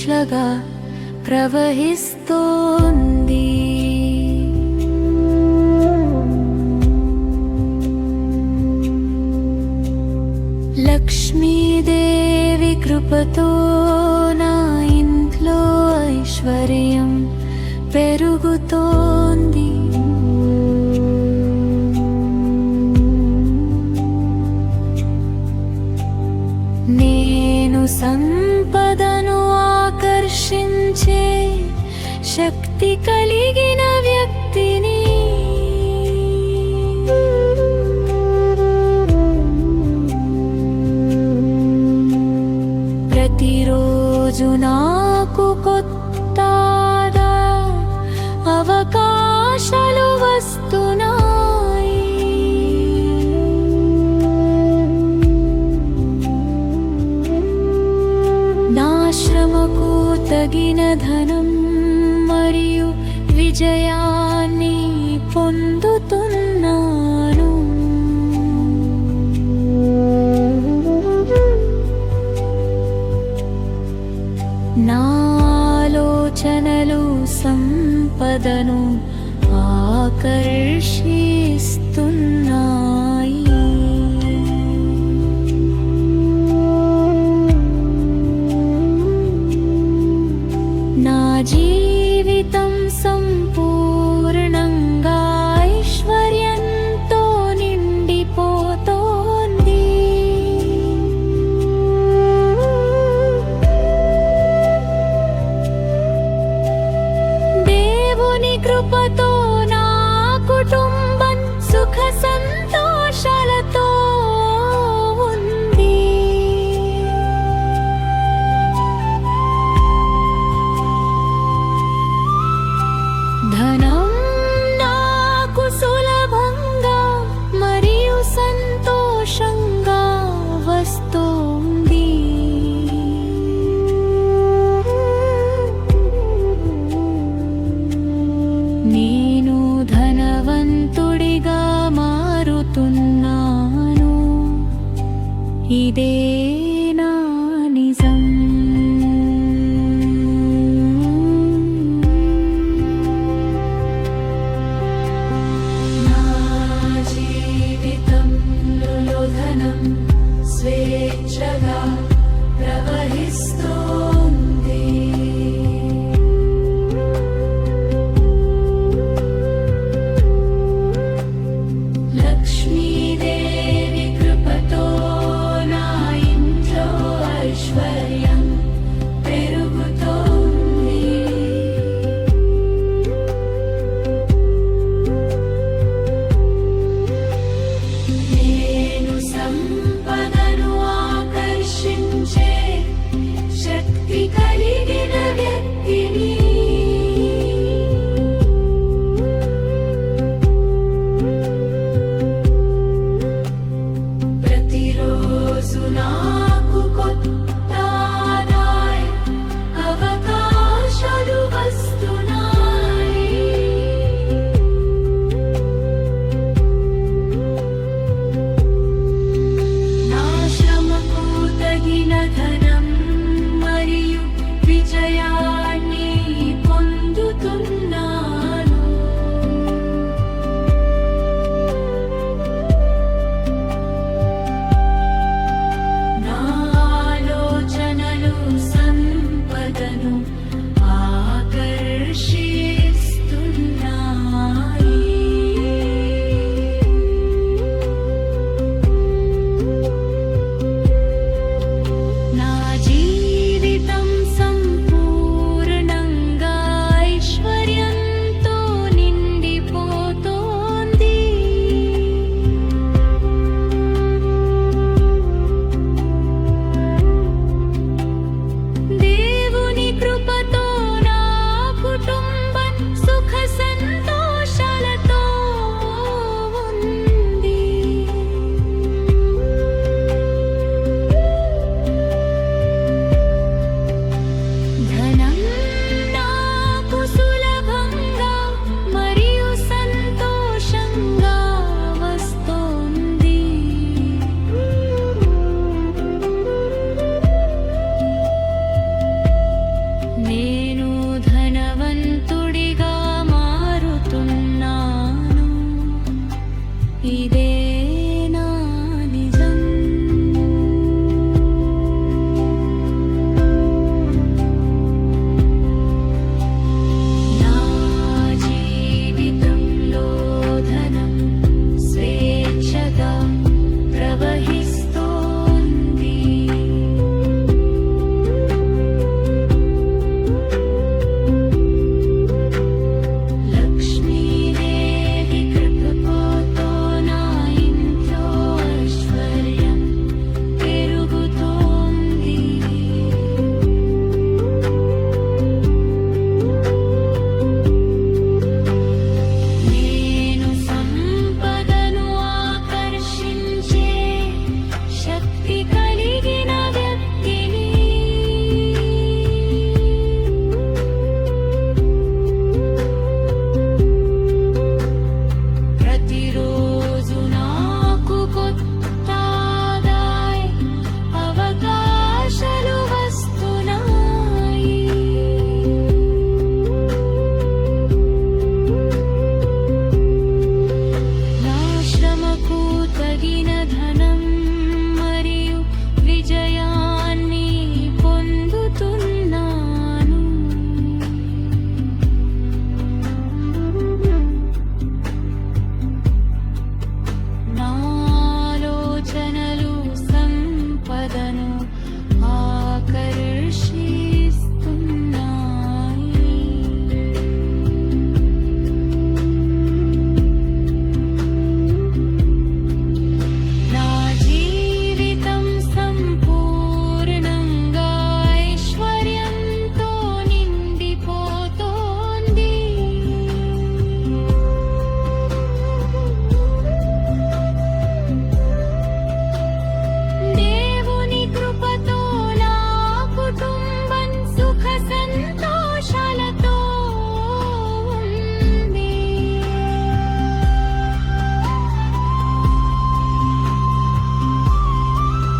స్వేచ్ఛగా ప్రవహిస్తోంది. లక్ష్మీదేవి కృపతో నా ఇంట్లో ఐశ్వర్యం పెరుగుతోంది. నేను సంపదను ఆకర్షించే శక్తి కలిగిన వ్యక్తిని. ప్రతిరోజు నాకు కొత్త అవకాశాలు వస్తున్నాయి. నా శ్రమకు తగిన ధనం మరియు విజయాన్ని పొందుతున్నాను. నా ఆలోచనలు సంపదను ఆకర్షిస్తున్నాయి. నా జీవితం సంపూర్ణంగా ఐశ్వర్యంతో నిండిపోతోంది. దేవుని కృపతో నా కుటుంబం సుఖ సంతోషాలతో ఉంది. ధనం నాకు సులభంగా మరియు సంతోషంగా వస్తోంది. నేను ధనవంతుడిగా మారుతున్నాను. ఇదే నా నిజం. నా జీవితంలో ధనం స్వేచ్ఛగా ప్రవహిస్తోంది. లక్ష్మీదేవి కృపతో నా ఇంట్లో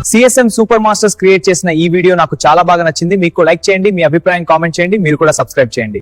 సిఎస్ఎం సూపర్ మాస్టర్స్ క్రియేట్ చేసిన ఈ వీడియో నాకు చాలా బాగా నచ్చింది. మీకు లైక్ చేయండి, మీ అభిప్రాయం కామెంట్ చేయండి, మీరు కూడా సబ్స్క్రైబ్ చేయండి.